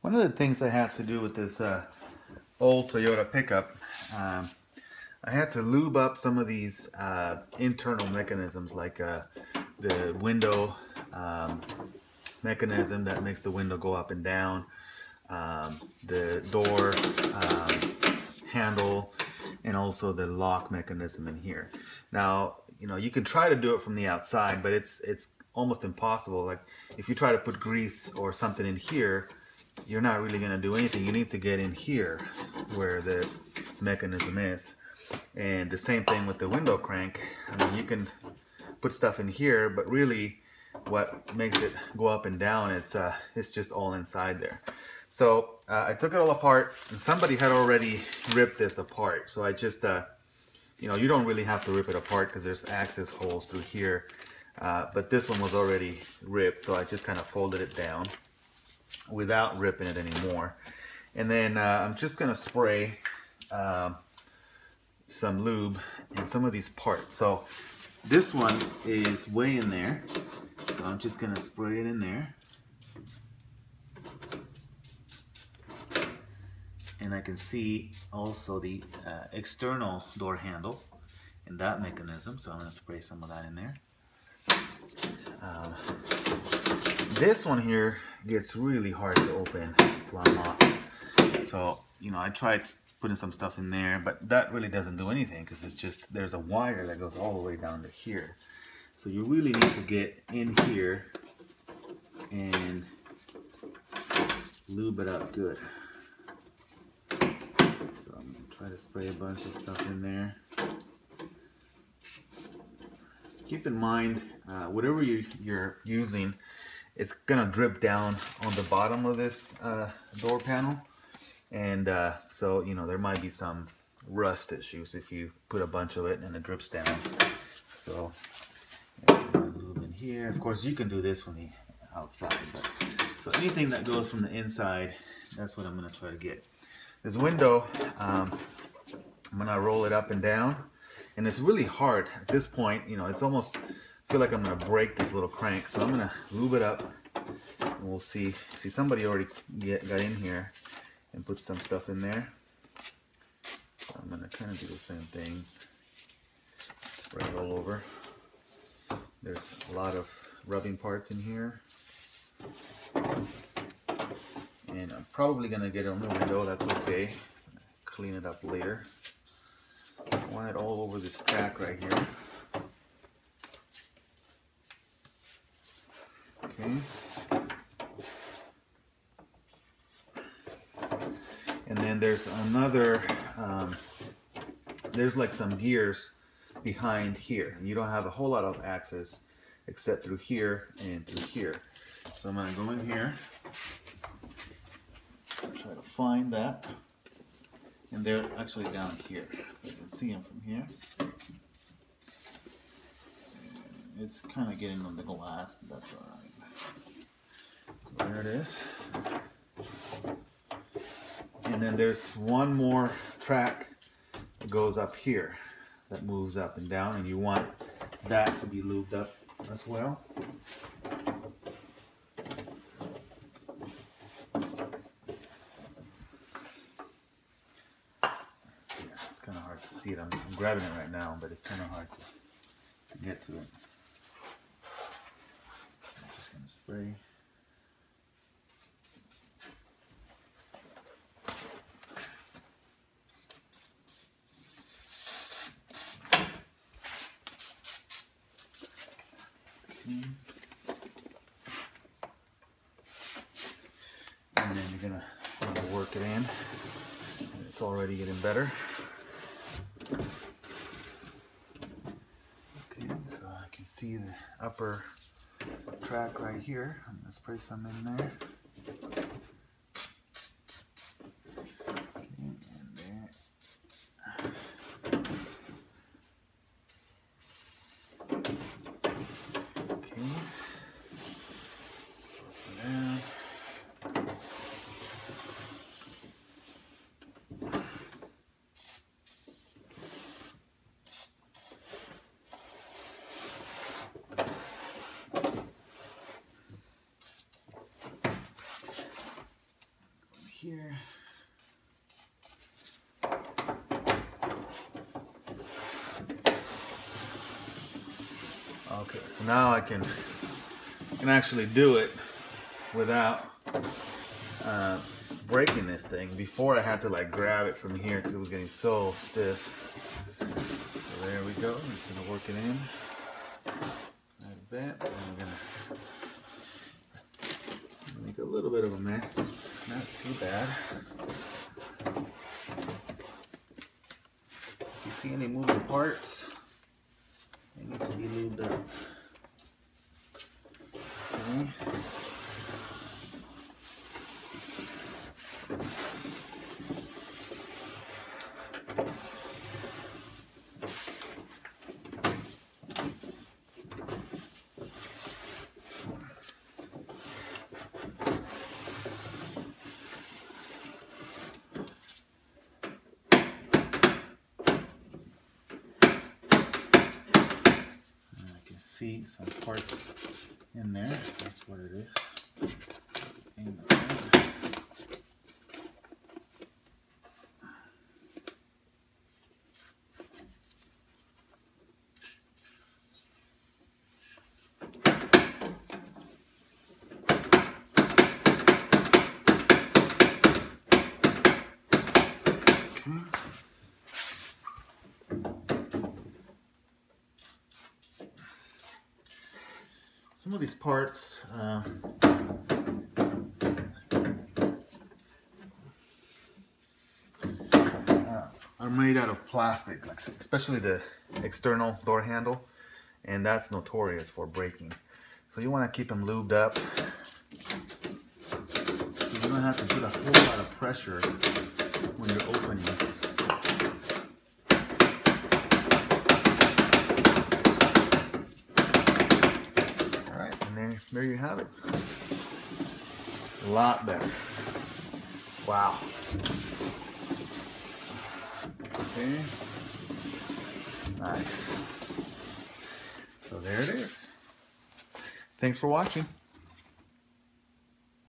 One of the things I had to do with this old Toyota pickup, I had to lube up some of these internal mechanisms, like the window mechanism that makes the window go up and down, the door handle, and also the lock mechanism in here. Now, you know, you can try to do it from the outside, but it's almost impossible. Like if you try to put grease or something in here, you're not really going to do anything. You need to get in here where the mechanism is. And the same thing with the window crank. I mean, you can put stuff in here, but really what makes it go up and down, it's just all inside there. So I took it all apart, and somebody had already ripped this apart. So I just, you know, you don't really have to rip it apart because there's access holes through here. But this one was already ripped, so I just kind of folded it down without ripping it anymore. And then I'm just gonna spray some lube in some of these parts. So this one is way in there, so I'm just gonna spray it in there. And I can see also the external door handle in that mechanism, so I'm gonna spray some of that in there. This one here gets really hard to open, to unlock. So, you know, I tried putting some stuff in there, but that really doesn't do anything because it's just, there's a wire that goes all the way down to here. So you really need to get in here and lube it up good. So I'm going to try to spray a bunch of stuff in there. Keep in mind, whatever you're using, it's gonna drip down on the bottom of this door panel, and so you know there might be some rust issues if you put a bunch of it and it drips down. So lube in here. Of course, you can do this from the outside, but so anything that goes from the inside, that's what I'm gonna try to get. This window, I'm gonna roll it up and down. And it's really hard at this point, you know, it's almost, I feel like I'm gonna break these little cranks. So I'm gonna lube it up and we'll see. See, somebody already got in here and put some stuff in there. So I'm gonna kind of do the same thing. Spray it all over. There's a lot of rubbing parts in here. And I'm probably gonna get on the window, that's okay. Clean it up later. I want it all over this track right here. Okay. And then there's another, there's like some gears behind here. You don't have a whole lot of access except through here and through here. So I'm going to go in here, try to find that. And they're actually down here. You can see them from here. And it's kind of getting on the glass, but that's all right. So there it is. And then there's one more track that goes up here that moves up and down, and you want that to be lubed up as well. Kind of hard to see it. I'm grabbing it right now, but it's kind of hard to get to it. I'm just going to spray. Okay. And then you're going to work it in. And it's already getting better. Okay, so I can see the upper track right here. I'm going to spray some in there. Okay, and there. Okay. Let's go from there. here. Okay, so now I can actually do it without breaking this thing. Before I had to like grab it from here because it was getting so stiff. So there we go. I'm just gonna work it in like that. And I'm gonna make a little bit of a mess. Not too bad. If you see any moving parts, they need to be lubed up. Okay. See some parts in there. That's what it is. And some of these parts are made out of plastic, like especially the external door handle, and that's notorious for breaking. So you want to keep them lubed up so you don't have to put a whole lot of pressure when you're opening. There you have it. A lot better. Wow. Okay. Nice. So there it is. Thanks for watching.